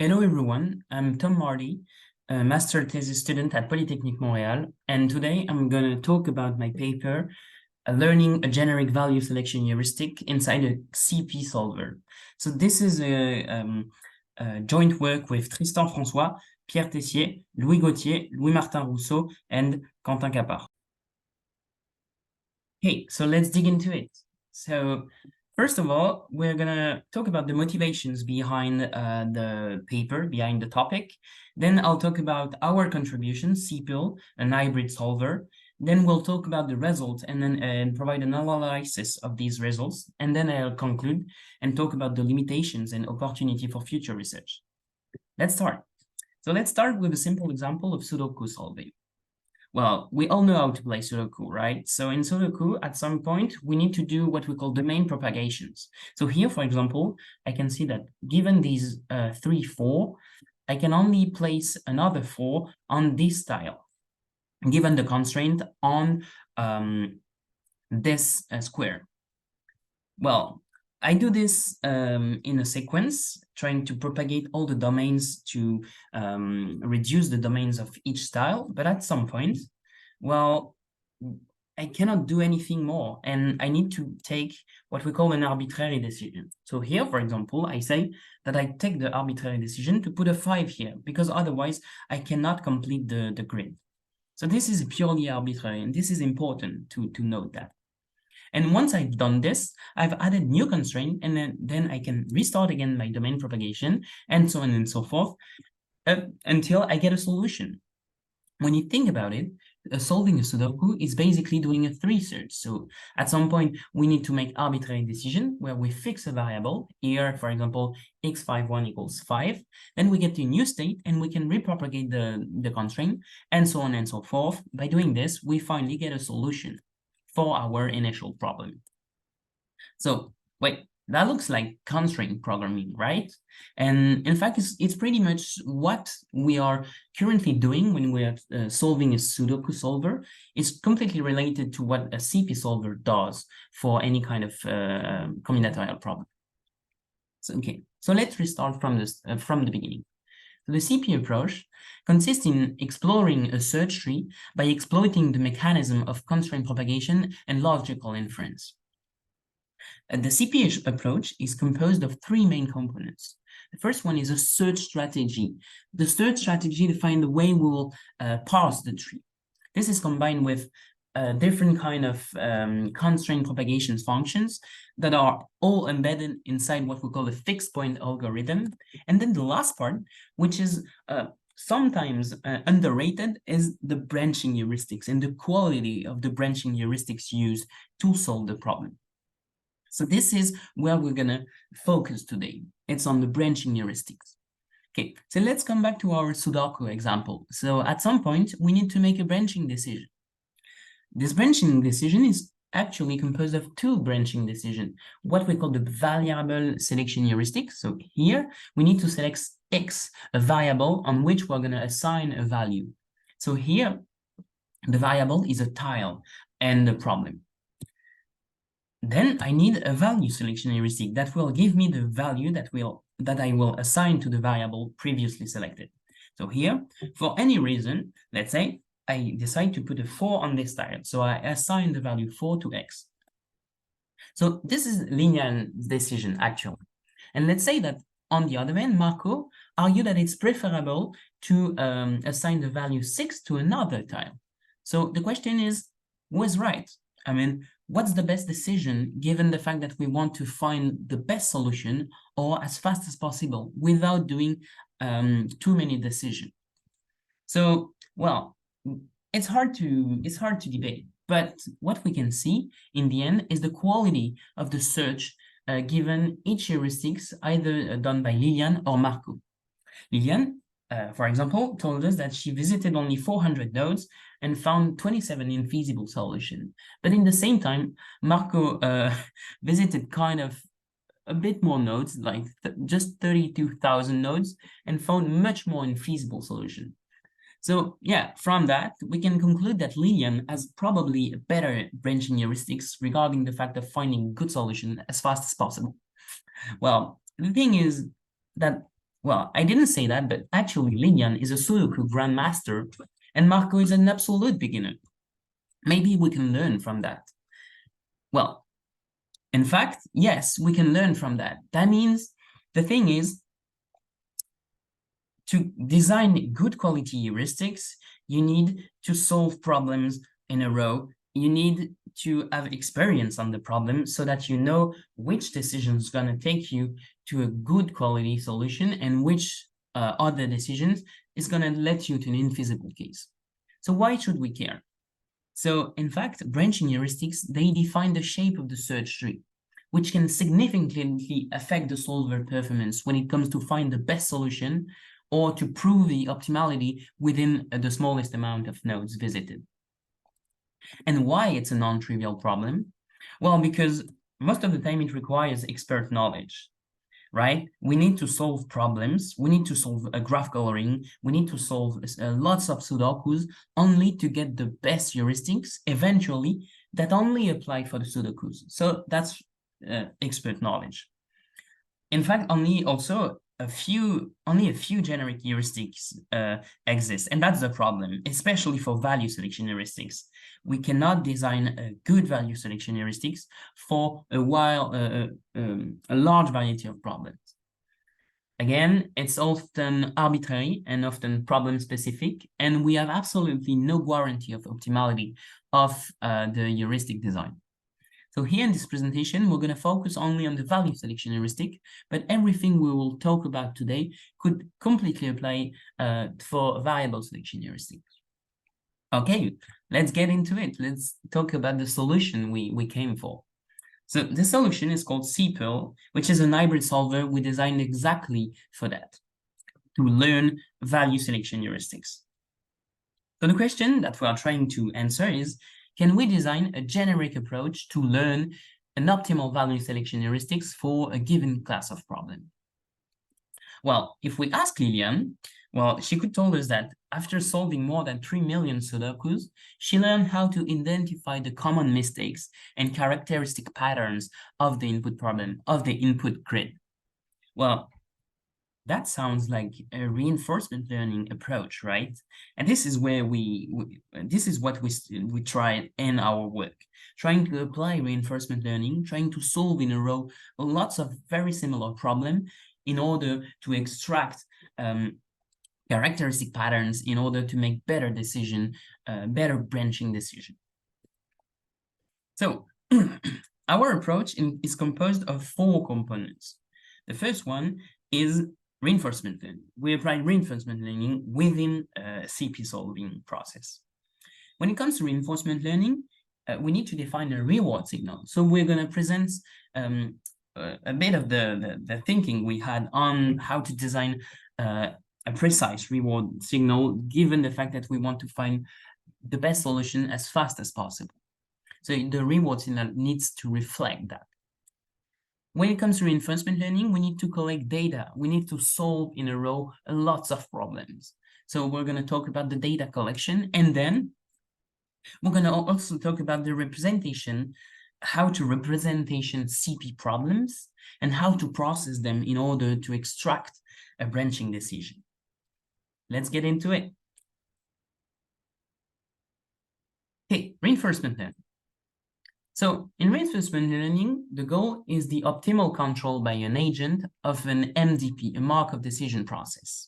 Hello everyone, I'm Marty, a master thesis student at Polytechnique Montréal, and today I'm going to talk about my paper, Learning a Generic Value Selection Heuristic inside a CP solver. So this is a joint work with Tristan François, Pierre Tessier, Louis Gautier, Louis-Martin Rousseau, and Quentin Cappart. Okay, so let's dig into it. So first of all, we're gonna talk about the motivations behind the paper, behind the topic. Then I'll talk about our contribution, CPIL, an hybrid solver. Then we'll talk about the results and then provide an analysis of these results. And then I'll conclude and talk about the limitations and opportunity for future research. Let's start. So let's start with a simple example of Sudoku solving. Well, we all know how to play Sudoku, right? So in Sudoku, at some point, we need to do what we call domain propagations. So here, for example, I can see that given these 3, 4, I can only place another 4 on this tile, given the constraint on this square. Well, I do this in a sequence, trying to propagate all the domains to reduce the domains of each tile. But at some point, well, I cannot do anything more, and I need to take what we call an arbitrary decision. So here, for example, I say that I take the arbitrary decision to put a 5 here, because otherwise I cannot complete the grid. So this is purely arbitrary, and this is important to note that. And once I've done this, I've added new constraint, and then I can restart again my domain propagation, and so on and so forth, until I get a solution. When you think about it, solving a Sudoku is basically doing a 3 search. So at some point, we need to make arbitrary decision where we fix a variable. Here, for example, x51 equals 5. Then we get to a new state, and we can repropagate the constraint, and so on and so forth. By doing this, we finally get a solution for our initial problem. So wait, that looks like constraint programming, right? And in fact, it's pretty much what we are currently doing when we're solving a Sudoku solver. It's completely related to what a CP solver does for any kind of combinatorial problem. So, okay, so let's restart from the beginning. So the CP approach consists in exploring a search tree by exploiting the mechanism of constraint propagation and logical inference. The CP approach is composed of 3 main components. The first one is a search strategy. The search strategy defines the way we will parse the tree. This is combined with different kind of constraint propagation functions that are all embedded inside what we call a fixed point algorithm. And then the last part, which is sometimes underrated, is the branching heuristics and the quality of the branching heuristics used to solve the problem. So this is where we're gonna focus today. It's on the branching heuristics. Okay, so let's come back to our Sudoku example. So at some point, we need to make a branching decision. This branching decision is actually composed of 2 branching decisions, what we call the variable selection heuristic. So here, we need to select x, a variable on which we're going to assign a value. So here, the variable is a tile and the problem. Then I need a value selection heuristic that will give me the value that I will assign to the variable previously selected. So here, for any reason, let's say I decide to put a 4 on this tile. So I assign the value 4 to x. So this is linear decision, actually. And let's say that on the other hand, Marco argued that it's preferable to assign the value 6 to another tile. So the question is, who is right? I mean, what's the best decision given the fact that we want to find the best solution or as fast as possible without doing too many decisions? So, well, it's hard to debate, but what we can see in the end is the quality of the search given each heuristics either done by Lilian or Marco. Lilian, for example, told us that she visited only 400 nodes and found 27 infeasible solutions. But in the same time, Marco visited kind of a bit more nodes, like just 32,000 nodes, and found much more infeasible solutions. So yeah, from that, we can conclude that Lilian has probably better branching heuristics regarding the fact of finding good solution as fast as possible. Well, the thing is that Well, I didn't say that, but actually Lilian is a Sudoku grandmaster and Marco is an absolute beginner. Maybe we can learn from that. Well, in fact, yes, we can learn from that. That means the thing is, to design good quality heuristics, you need to solve problems in a row. You need to have experience on the problem so that you know which decision is going to take you to a good quality solution and which other decisions is going to let you to an infeasible case. So why should we care? So in fact, branching heuristics, they define the shape of the search tree, which can significantly affect the solver performance when it comes to find the best solution or to prove the optimality within the smallest amount of nodes visited. And why it's a non-trivial problem? Well, because most of the time it requires expert knowledge, right? We need to solve problems. We need to solve a graph coloring. We need to solve lots of Sudokus only to get the best heuristics eventually that only apply for the Sudokus. So that's expert knowledge. In fact, only a few generic heuristics exist, and that's the problem, especially for value selection heuristics. We cannot design a good value selection heuristics for a large variety of problems. Again, it's often arbitrary and often problem specific, and we have absolutely no guarantee of optimality of the heuristic design. So here in this presentation, we're going to focus only on the value selection heuristic, but everything we will talk about today could completely apply for variable selection heuristic. Okay, let's get into it. Let's talk about the solution we came for. So the solution is called CP, which is a hybrid solver we designed exactly for that, to learn value selection heuristics. So the question that we are trying to answer is, can we design a generic approach to learn an optimal value selection heuristics for a given class of problem? Well, if we ask Lilian, well, she could tell us that after solving more than 3 million Sudokus, she learned how to identify the common mistakes and characteristic patterns of the input problem, of the input grid. Well, that sounds like a reinforcement learning approach, right? And this is where this is what we tried in our work, trying to apply reinforcement learning, trying to solve in a row lots of very similar problems in order to extract characteristic patterns in order to make better decision, better branching decision. So our approach is composed of 4 components. The first one is reinforcement learning. We apply reinforcement learning within a CP solving process. When it comes to reinforcement learning, we need to define a reward signal. So we're going to present a bit of the thinking we had on how to design a precise reward signal, given the fact that we want to find the best solution as fast as possible. So the reward signal needs to reflect that. When it comes to reinforcement learning, we need to collect data. We need to solve in a row lots of problems. So we're going to talk about the data collection, and then we're going to also talk about the representation, how to representation CP problems, and how to process them in order to extract a branching decision. Let's get into it. Okay, reinforcement learning. So in reinforcement learning, the goal is the optimal control by an agent of an MDP, a Markov decision process.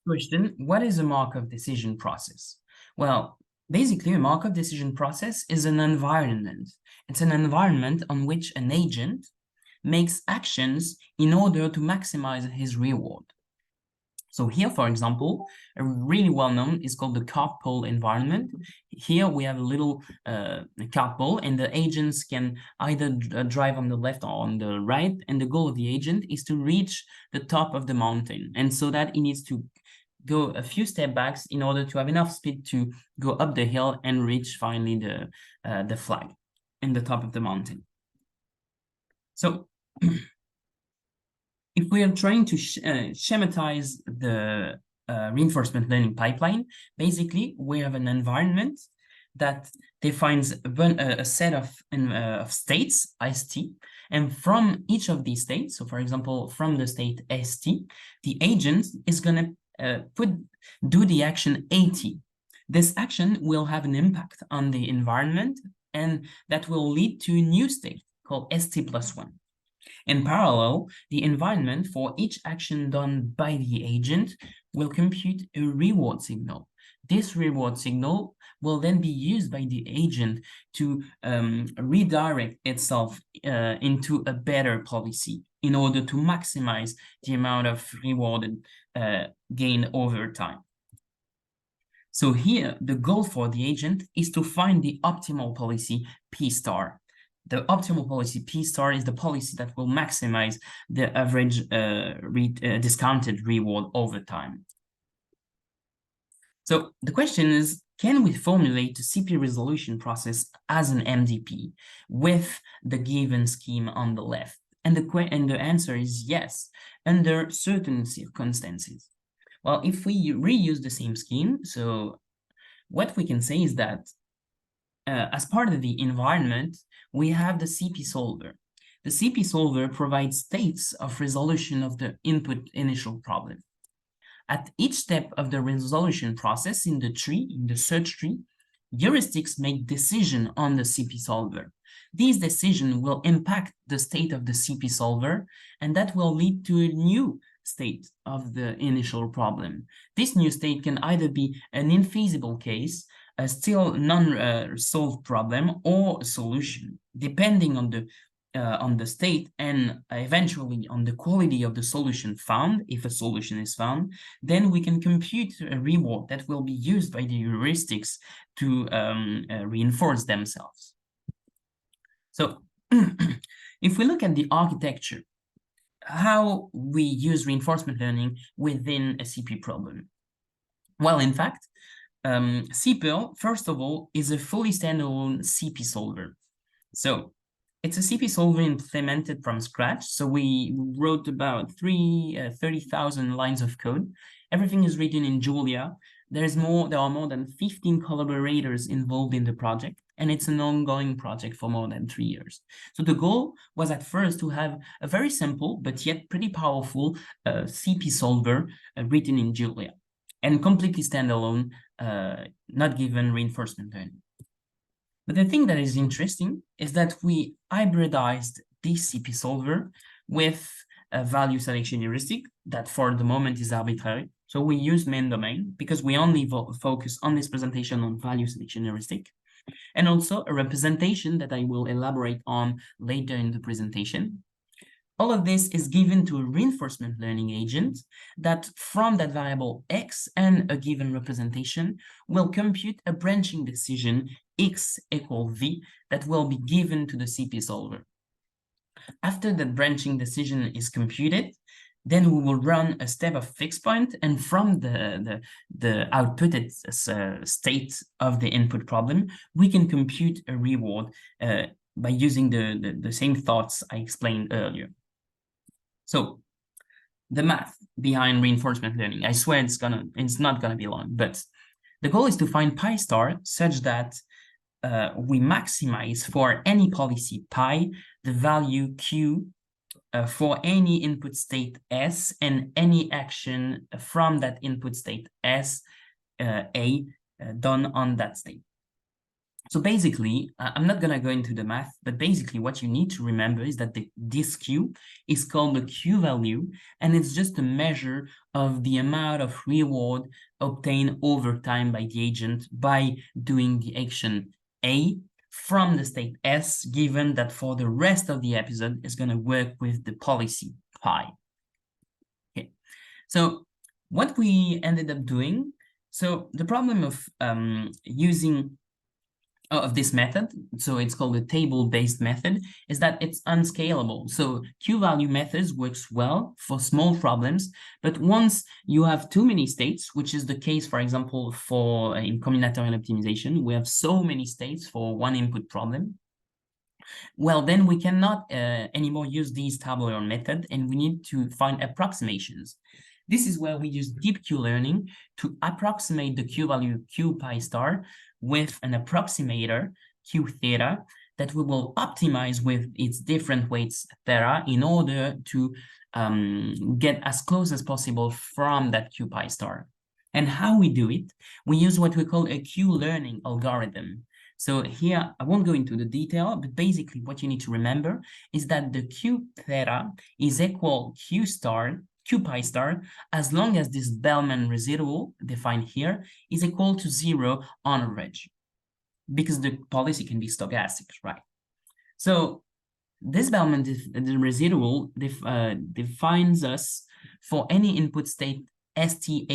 Question, what is a Markov decision process? Well, basically a Markov decision process is an environment. It's an environment on which an agent makes actions in order to maximize his reward. So here, for example, a really well-known is called the cartpole environment. Here we have a little cartpole, and the agents can either drive on the left or on the right, and the goal of the agent is to reach the top of the mountain, and so that he needs to go a few step backs in order to have enough speed to go up the hill and reach finally the flag in the top of the mountain. So if we are trying to schematize the reinforcement learning pipeline, basically we have an environment that defines a set of states, st, and from each of these states, so for example, from the state st, the agent is going to do the action at. This action will have an impact on the environment, and that will lead to a new state called st+1. In parallel, the environment for each action done by the agent will compute a reward signal. This reward signal will then be used by the agent to redirect itself into a better policy in order to maximize the amount of rewarded gain over time. So here, the goal for the agent is to find the optimal policy P star. The optimal policy P star is the policy that will maximize the average discounted reward over time. So the question is, can we formulate the CP resolution process as an MDP with the given scheme on the left? And the answer is yes, under certain circumstances. Well, if we reuse the same scheme, so what we can say is that as part of the environment, we have the CP solver. The CP solver provides states of resolution of the input initial problem. At each step of the resolution process in the tree, in the search tree, heuristics make decisions on the CP solver. These decisions will impact the state of the CP solver, and that will lead to a new state of the initial problem. This new state can either be an infeasible case, a still non-solved problem, or a solution, depending on the state and eventually on the quality of the solution found. If a solution is found, then we can compute a reward that will be used by the heuristics to reinforce themselves. So if we look at the architecture, how we use reinforcement learning within a CP problem. Well, in fact, CPEL, first of all, is a fully standalone CP solver. So it's a CP solver implemented from scratch. So we wrote about 30,000 lines of code. Everything is written in Julia. There are more than 15 collaborators involved in the project, and it's an ongoing project for more than 3 years. So the goal was at first to have a very simple, but yet pretty powerful CP solver written in Julia and completely standalone, not given reinforcement learning. But the thing that is interesting is that we hybridized this CP solver with a value selection heuristic that for the moment is arbitrary. So we use main domain because we only focus on this presentation on value selection heuristic, and also a representation that I will elaborate on later in the presentation. All of this is given to a reinforcement learning agent that from that variable x and a given representation will compute a branching decision x equal v that will be given to the CP solver. After that branching decision is computed, then we will run a step of fixed point, and from the outputted state of the input problem, we can compute a reward by using the same thoughts I explained earlier. So the math behind reinforcement learning, I swear it's not gonna be long, but the goal is to find pi star such that we maximize for any policy pi the value q for any input state S and any action from that input state S done on that state. So basically, I'm not going to go into the math, but basically what you need to remember is that this Q is called the Q value, and it's just a measure of the amount of reward obtained over time by the agent by doing the action A from the state S, given that for the rest of the episode is going to work with the policy pi. Okay, so what we ended up doing, so the problem of using of this method, so it's called a table-based method, is that it's unscalable. So Q-value methods works well for small problems, but once you have too many states, which is the case, for example, for in combinatorial optimization, we have so many states for one input problem, well, then we cannot anymore use these tabular method, and we need to find approximations. This is where we use deep Q learning to approximate the Q value Q pi star with an approximator, Q theta, that we will optimize with its different weights theta in order to get as close as possible from that Q pi star. And how we do it, we use what we call a Q learning algorithm. So here, I won't go into the detail, but basically what you need to remember is that the Q theta is equal Q pi star, as long as this Bellman residual, defined here, is equal to 0 on average, because the policy can be stochastic, right? So this Bellman the residual defines us for any input state st,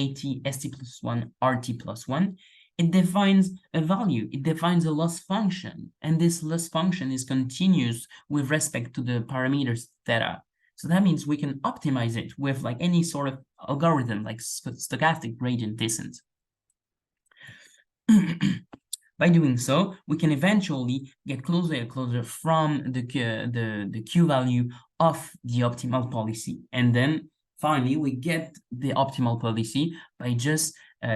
at, st plus 1, rt plus 1. It defines a value, it defines a loss function, and this loss function is continuous with respect to the parameters theta. So that means we can optimize it with like any sort of algorithm, like stochastic gradient descent. By doing so, we can eventually get closer and closer from the Q value of the optimal policy. And then finally, we get the optimal policy by just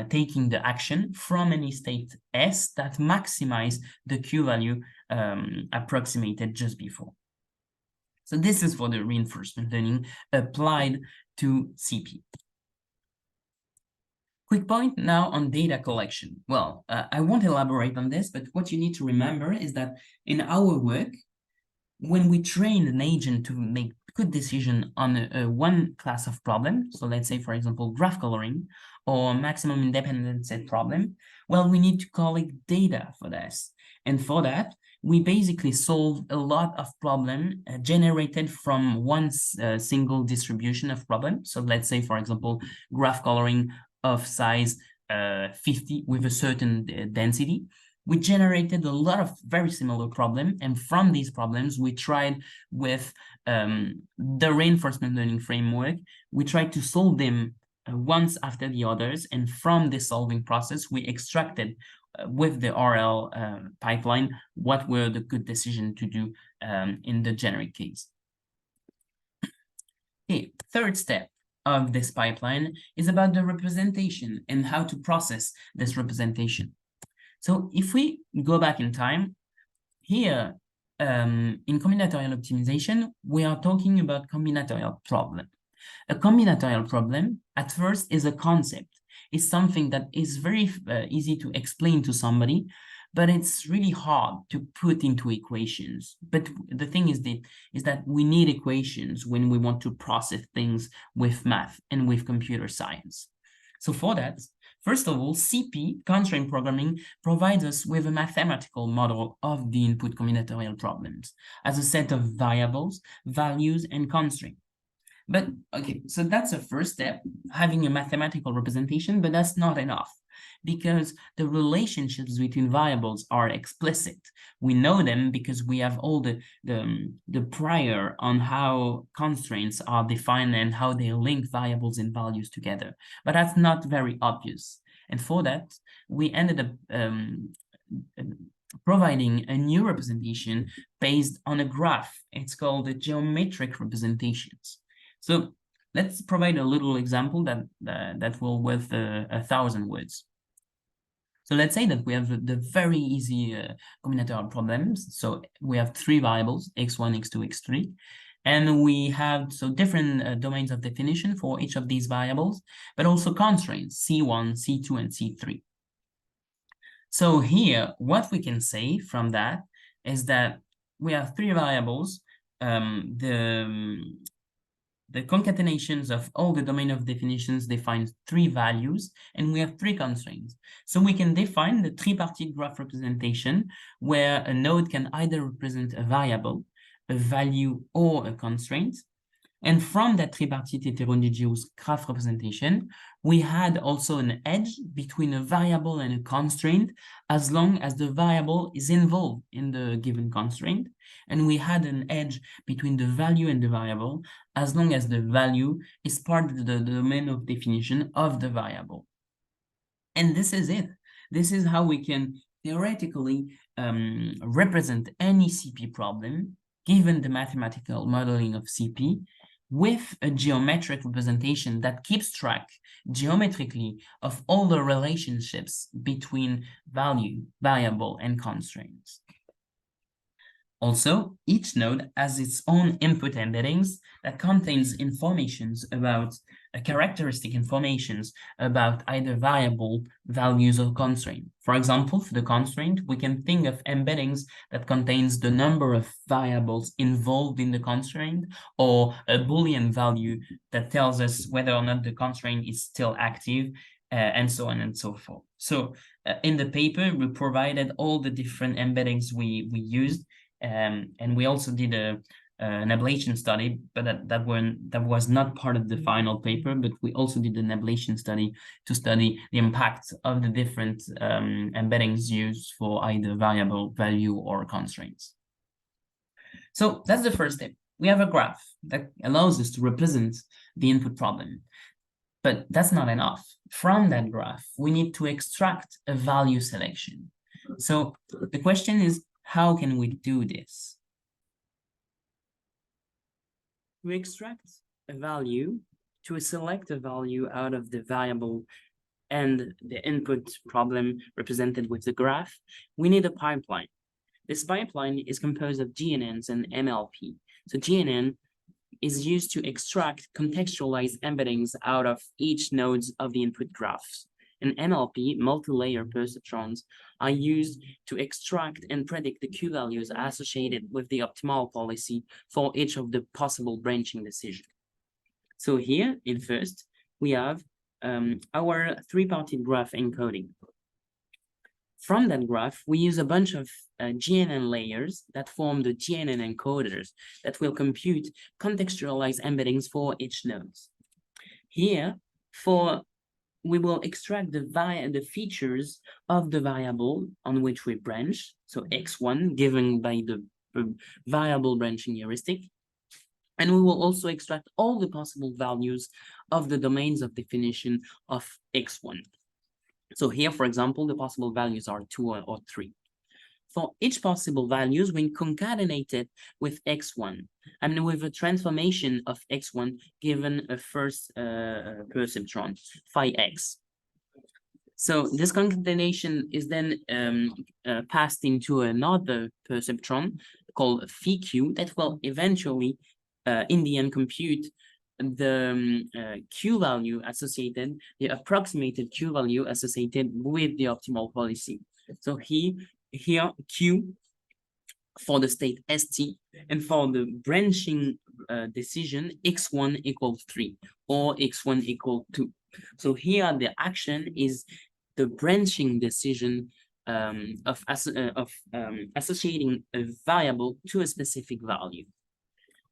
taking the action from any state S that maximize the Q value approximated just before. So this is for the reinforcement learning applied to CP. Quick point now on data collection. Well, I won't elaborate on this, but what you need to remember is that in our work, when we train an agent to make good decision on one class of problem, so let's say, for example, graph coloring or maximum independent set problem, well, we need to collect data for this. And for that, we basically solve a lot of problem generated from one single distribution of problem. So let's say, for example, graph coloring of size 50 with a certain density. We generated a lot of very similar problems, and from these problems, we tried with the reinforcement learning framework, we tried to solve them once after the others, and from this solving process, we extracted with the RL pipeline what were the good decisions to do in the generic case. Okay, third step of this pipeline is about the representation and how to process this representation. So if we go back in time, here in combinatorial optimization, we are talking about combinatorial problem. A combinatorial problem, at first, is a concept. It's something that is very easy to explain to somebody, but it's really hard to put into equations. But the thing is that we need equations when we want to process things with math and with computer science. So for that, first of all, CP, constraint programming, provides us with a mathematical model of the input combinatorial problems as a set of variables, values, and constraints. But okay, so that's a first step, having a mathematical representation, but that's not enough, because the relationships between variables are explicit. We know them because we have all the prior on how constraints are defined and how they link variables and values together. But that's not very obvious. And for that, we ended up providing a new representation based on a graph. It's called the geometric representations. So let's provide a little example that will worth 1,000 words. So let's say that we have the very easy combinatorial problems. So we have three variables, x1, x2, x3. And we have different domains of definition for each of these variables, but also constraints, C1, C2, and C3. So here, what we can say from that is that we have three variables. The concatenations of all the domain of definitions define three values, and we have three constraints. So we can define the tripartite graph representation, where a node can either represent a variable, a value, or a constraint. And from that tripartite heterogeneous graph representation, we had also an edge between a variable and a constraint, as long as the variable is involved in the given constraint. And we had an edge between the value and the variable, as long as the value is part of the domain of definition of the variable. And this is it. This is how we can theoretically represent any CP problem, given the mathematical modeling of CP, with a geometric representation that keeps track geometrically of all the relationships between value, variable, and constraints. Also, each node has its own input embeddings that contains informations about characteristic informations about either variable, values, or constraint. For example, for the constraint, we can think of embeddings that contains the number of variables involved in the constraint, or a Boolean value that tells us whether or not the constraint is still active, and so on and so forth. So in the paper, we provided all the different embeddings we used. And we also did an ablation study, but that was not part of the final paper, but we also did an ablation study to study the impact of the different embeddings used for either variable, value, or constraints. So that's the first step. We have a graph that allows us to represent the input problem. But that's not enough. From that graph, we need to extract a value selection. So the question is, how can we do this? We extract a value to select a value out of the variable and the input problem represented with the graph. We need a pipeline. This pipeline is composed of GNNs and MLP. So GNN is used to extract contextualized embeddings out of each nodes of the input graphs. And MLP, multi-layer perceptrons, are used to extract and predict the Q values associated with the optimal policy for each of the possible branching decisions. So here, in first, we have our three-parted graph encoding. From that graph, we use a bunch of GNN layers that form the GNN encoders that will compute contextualized embeddings for each node. Here, we will extract the features of the variable on which we branch, so x1 given by the variable branching heuristic, and we will also extract all the possible values of the domains of definition of x1. So here, for example, the possible values are 2 or 3. For each possible values, we concatenate it with x1, and with a transformation of x1 given a first perceptron, phi x. So this concatenation is then passed into another perceptron called phi q that will eventually, in the end, compute the Q value associated, the approximated Q value associated with the optimal policy. So here Q for the state ST, and for the branching decision, x1 equals 3 or x1 equals 2. So here the action is the branching decision of associating a variable to a specific value.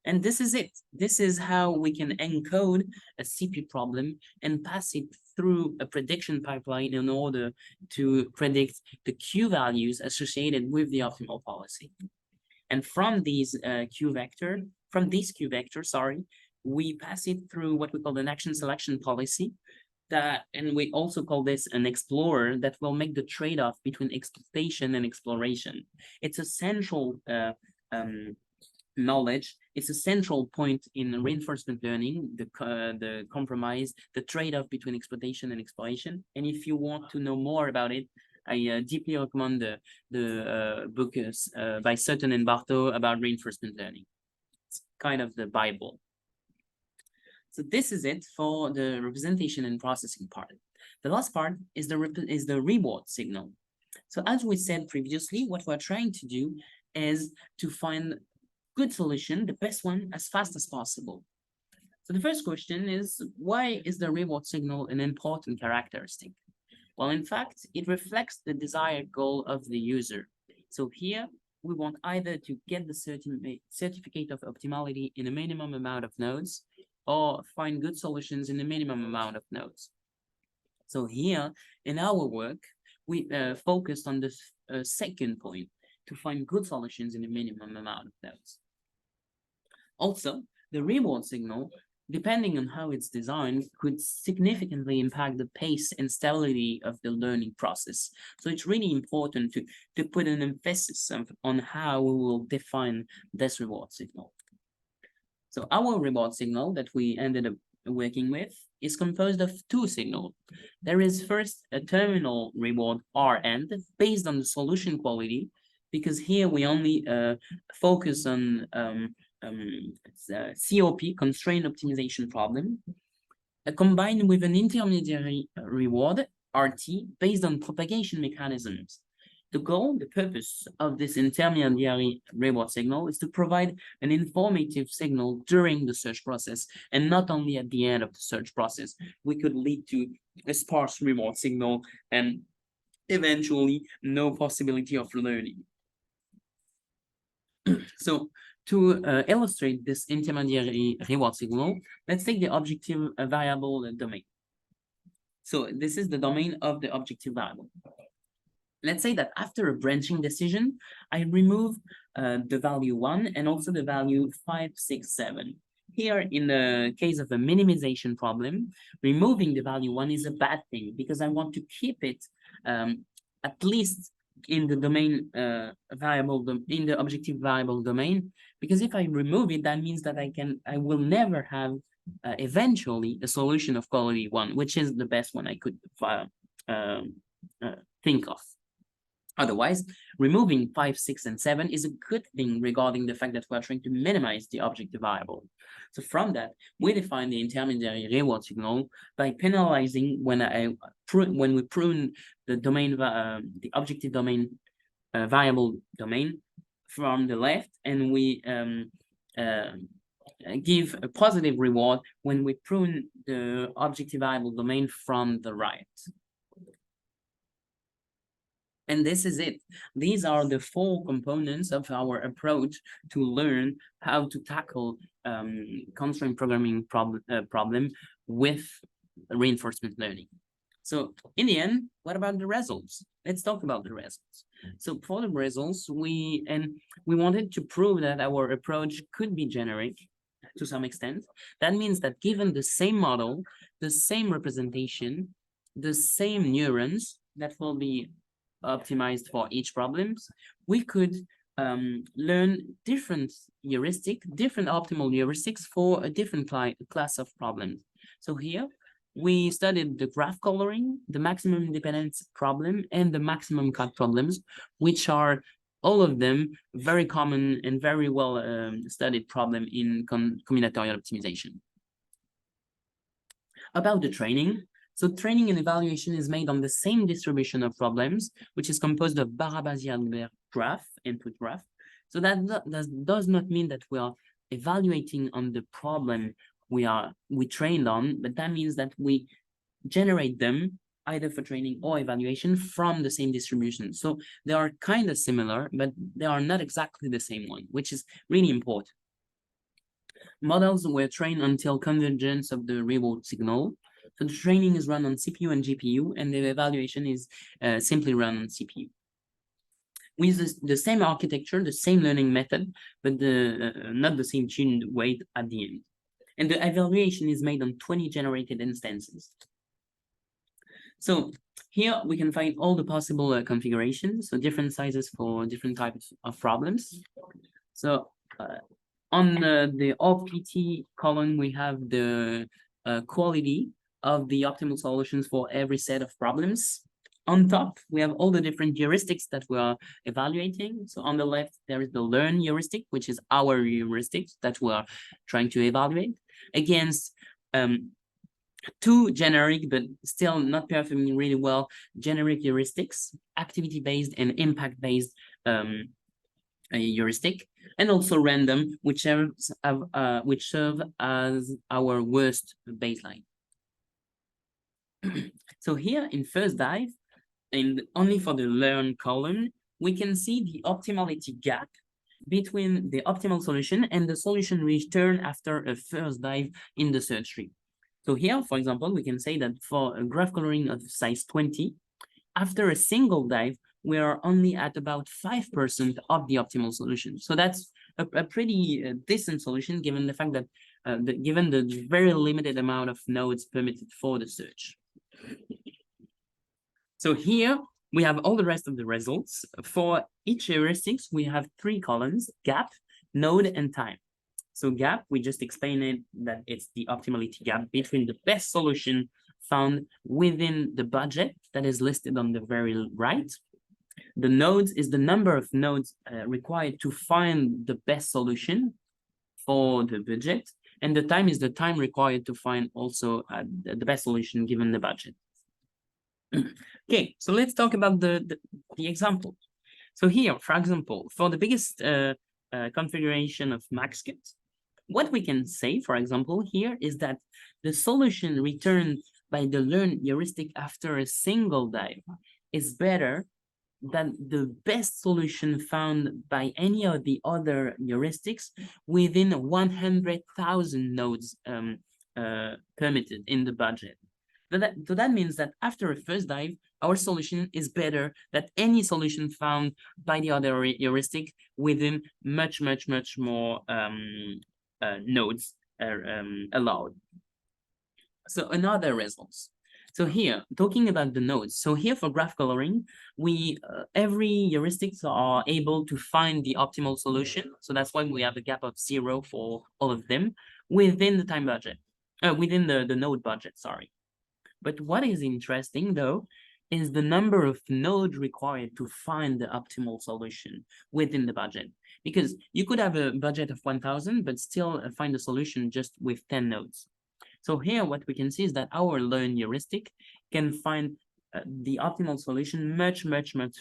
And this is it. This is how we can encode a CP problem and pass it through a prediction pipeline in order to predict the Q values associated with the optimal policy. And from these Q vector, we pass it through what we call an action selection policy, and we also call this an explorer that will make the trade-off between exploitation and exploration. It's a central knowledge. It's a central point in reinforcement learning, the compromise, the trade-off between exploitation and exploration. And if you want to know more about it, I deeply recommend the book by Sutton and Bartow about reinforcement learning. It's kind of the Bible. So this is it for the representation and processing part. The last part is the reward signal. So as we said previously, what we're trying to do is to find good solution, the best one, as fast as possible. So the first question is, why is the reward signal an important characteristic? Well, in fact, it reflects the desired goal of the user. So here, we want either to get the certificate of optimality in a minimum amount of nodes, or find good solutions in a minimum amount of nodes. So here, in our work, we focused on this second point, to find good solutions in a minimum amount of nodes. Also, the reward signal, depending on how it's designed, could significantly impact the pace and stability of the learning process. So it's really important to put an emphasis on how we will define this reward signal. So our reward signal that we ended up working with is composed of two signals. There is first a terminal reward R end based on the solution quality, because here we only focus on COP, constraint optimization problem, combined with an intermediary reward, RT, based on propagation mechanisms. The goal, the purpose of this intermediary reward signal is to provide an informative signal during the search process and not only at the end of the search process. We could lead to a sparse reward signal and eventually no possibility of learning. So to illustrate this intermediary reward signal, let's take the objective variable domain. So this is the domain of the objective variable. Let's say that after a branching decision, I remove the value 1 and also the value 5, 6, 7. Here, in the case of a minimization problem, removing the value 1 is a bad thing because I want to keep it at least in the domain variable, in the objective variable domain, because if I remove it, that means that I will never have eventually a solution of quality 1, which is the best one I could think of. Otherwise, removing 5, 6, and 7 is a good thing regarding the fact that we're trying to minimize the objective variable. So from that, we define the intermediary reward signal by penalizing when we prune the domain, the objective domain variable domain from the left, and we give a positive reward when we prune the objective variable domain from the right. And this is it. These are the 4 components of our approach to learn how to tackle constraint programming problem with reinforcement learning. So in the end, what about the results? Let's talk about the results. So for the results, we wanted to prove that our approach could be generic to some extent. That means that given the same model, the same representation, the same neurons that will be optimized for each problems, we could learn different optimal heuristics for a different class of problems. So here we studied the graph coloring, the maximum independence problem, and the maximum cut problems, which are all of them very common and very well studied problem in combinatorial optimization. About the training, so training and evaluation is made on the same distribution of problems, which is composed of Barabasi-Albert graph, input graph. So that does not mean that we are evaluating on the problem we trained on, but that means that we generate them either for training or evaluation from the same distribution. So they are kind of similar, but they are not exactly the same one, which is really important. Models were trained until convergence of the reward signal. So the training is run on CPU and GPU, and the evaluation is simply run on CPU. We use the same architecture, the same learning method, but not the same tuned weight at the end. And the evaluation is made on 20 generated instances. So here we can find all the possible configurations, so different sizes for different types of problems. So on the OPT column, we have the quality of the optimal solutions for every set of problems. On top, we have all the different heuristics that we are evaluating. So on the left, there is the learn heuristic, which is our heuristic that we are trying to evaluate against 2 generic, but still not performing really well, generic heuristics, activity-based and impact-based heuristic, and also random, which serve as our worst baseline. So here in first dive, and only for the learn column, we can see the optimality gap between the optimal solution and the solution returned after a first dive in the search tree. So here, for example, we can say that for a graph coloring of size 20, after a single dive, we are only at about 5% of the optimal solution. So that's a pretty decent solution given the fact that, given the very limited amount of nodes permitted for the search. So here we have all the rest of the results. For each heuristics, we have 3 columns: gap, node, and time. So gap, we just explained it, that it's the optimality gap between the best solution found within the budget that is listed on the very right. The nodes is the number of nodes required to find the best solution for the budget, and the time is the time required to find also the best solution given the budget. Okay, so let's talk about the example. So here, for example, for the biggest configuration of MaxCut, what we can say, for example, here is that the solution returned by the learned heuristic after a single dive is better than the best solution found by any of the other heuristics within 100,000 nodes permitted in the budget. So that means that after a first dive, our solution is better than any solution found by the other heuristic within much more nodes allowed. So another results. So here, talking about the nodes. So here for graph coloring, we every heuristics are able to find the optimal solution. So that's why we have a gap of 0 for all of them within the time budget, within the node budget, sorry. But what is interesting though, is the number of nodes required to find the optimal solution within the budget. Because you could have a budget of 1,000, but still find a solution just with 10 nodes. So here, what we can see is that our learn heuristic can find the optimal solution much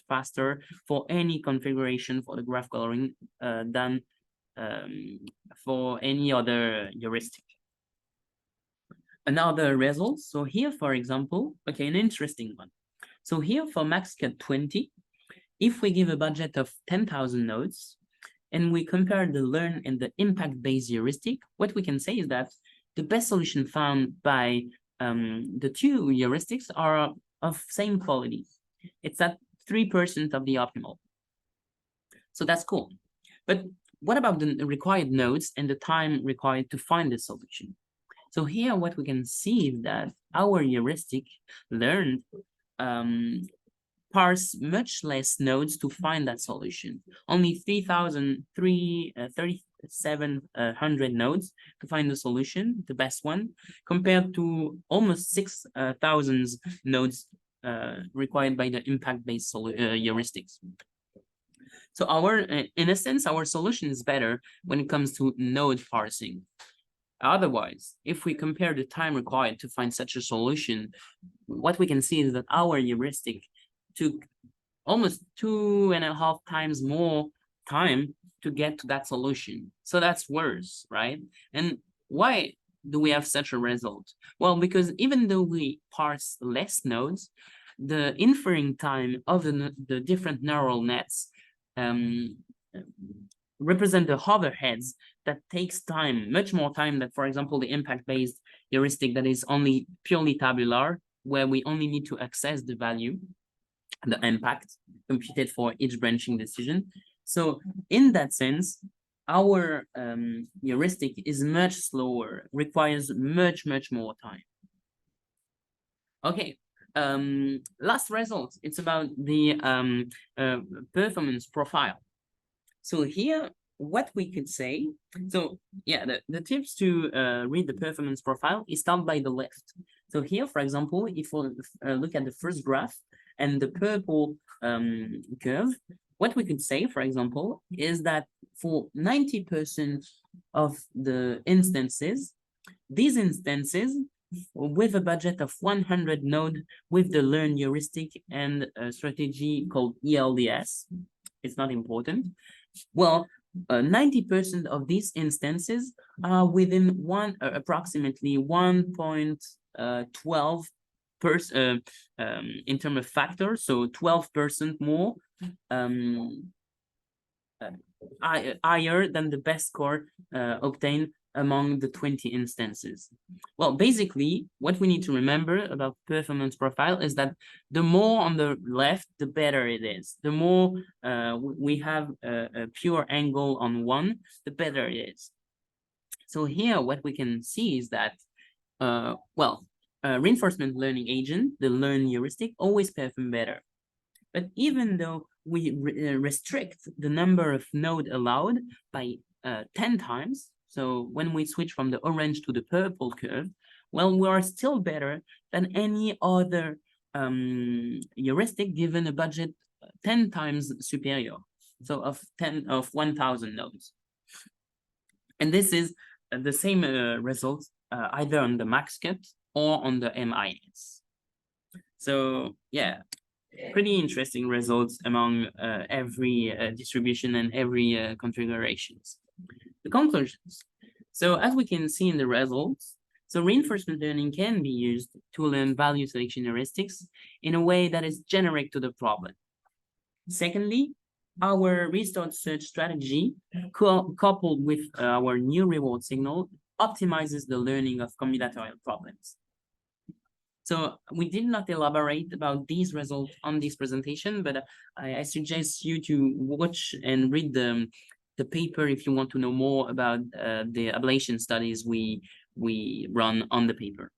faster for any configuration for the graph coloring than for any other heuristic. Another result. So here, for example, okay, an interesting one. So here for MaxCut 20, if we give a budget of 10,000 nodes and we compare the learn and the impact-based heuristic, what we can say is that the best solution found by the two heuristics are of same quality. It's at 3% of the optimal. So that's cool. But what about the required nodes and the time required to find the solution? So here, what we can see is that our heuristic learned parse much less nodes to find that solution. Only 3,700 nodes to find the solution, the best one, compared to almost 6,000 nodes required by the impact-based heuristics. So in a sense, our solution is better when it comes to node parsing. Otherwise, if we compare the time required to find such a solution, what we can see is that our heuristic took almost 2.5 times more time to get to that solution. So that's worse, right? And why do we have such a result? Well, because even though we parse less nodes, the inferring time of the different neural nets represent the overheads that takes time, much more time than, for example, the impact-based heuristic that is only purely tabular, where we only need to access the value, the impact computed for each branching decision. So in that sense, our heuristic is much slower, requires much more time. Okay, last result, it's about the performance profile. So here, what we could say, so yeah, the tips to read the performance profile is start by the left. So here, for example, if we look at the first graph and the purple curve, what we could say, for example, is that for 90% of the instances, these instances with a budget of 100 node with the learn heuristic and a strategy called ELDS, it's not important. Well, 90% of these instances are within approximately 1.12 in terms of factors, so 12% more higher than the best score obtained among the 20 instances. Well, basically, what we need to remember about performance profile is that the more on the left, the better it is. The more we have a pure angle on one, the better it is. So here, what we can see is that, reinforcement learning agent, the learn heuristic, always perform better. But even though we restrict the number of node allowed by 10 times, So when we switch from the orange to the purple curve, well, we are still better than any other heuristic given a budget 10 times superior. So of 1,000 nodes. And this is the same result either on the max cut or on the MIS. So yeah, pretty interesting results among every distribution and every configurations. The conclusions. So as we can see in the results, so reinforcement learning can be used to learn value selection heuristics in a way that is generic to the problem. Secondly, our restart search strategy, coupled with our new reward signal, optimizes the learning of combinatorial problems. So we did not elaborate about these results on this presentation, but I suggest you to watch and read the paper if you want to know more about the ablation studies we run on the paper.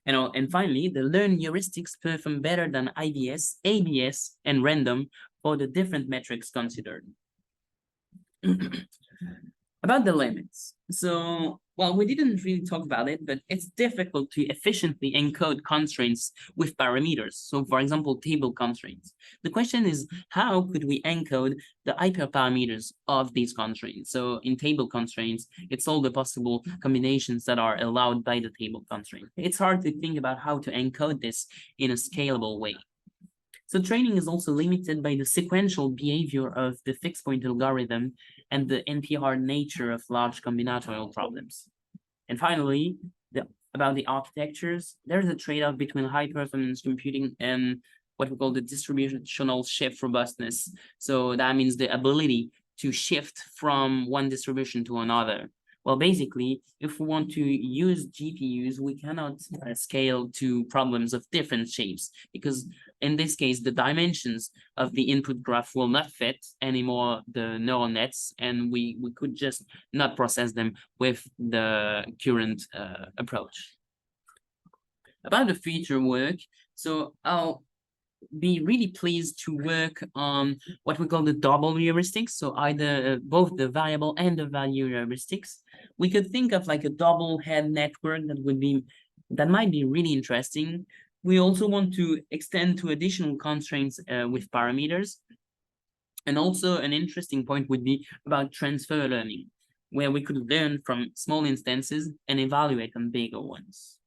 And finally, the learned heuristics perform better than IBS, ABS, and random for the different metrics considered. About the limits. So, well, we didn't really talk about it, but it's difficult to efficiently encode constraints with parameters. So, for example, table constraints. The question is, how could we encode the hyperparameters of these constraints? So, in table constraints, it's all the possible combinations that are allowed by the table constraint. It's hard to think about how to encode this in a scalable way. So training is also limited by the sequential behavior of the fixed point algorithm and the NP-hard nature of large combinatorial problems. And finally, about the architectures, there's a trade-off between high-performance computing and what we call the distributional shift robustness. So that means the ability to shift from one distribution to another. Well, basically, if we want to use GPUs, we cannot scale to problems of different shapes, because in this case, the dimensions of the input graph will not fit anymore the neural nets, and we could just not process them with the current approach. About the future work, so I'll be really pleased to work on what we call the double heuristics. So either both the variable and the value heuristics. We could think of like a double head network that might be really interesting. We also want to extend to additional constraints with parameters. And also an interesting point would be about transfer learning, where we could learn from small instances and evaluate on bigger ones.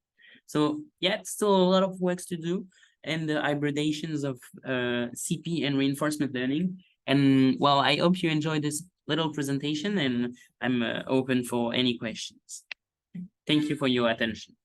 So yeah, it's still a lot of work to do, and the hybridations of CP and reinforcement learning. And well, I hope you enjoyed this little presentation, and I'm open for any questions. Thank you for your attention.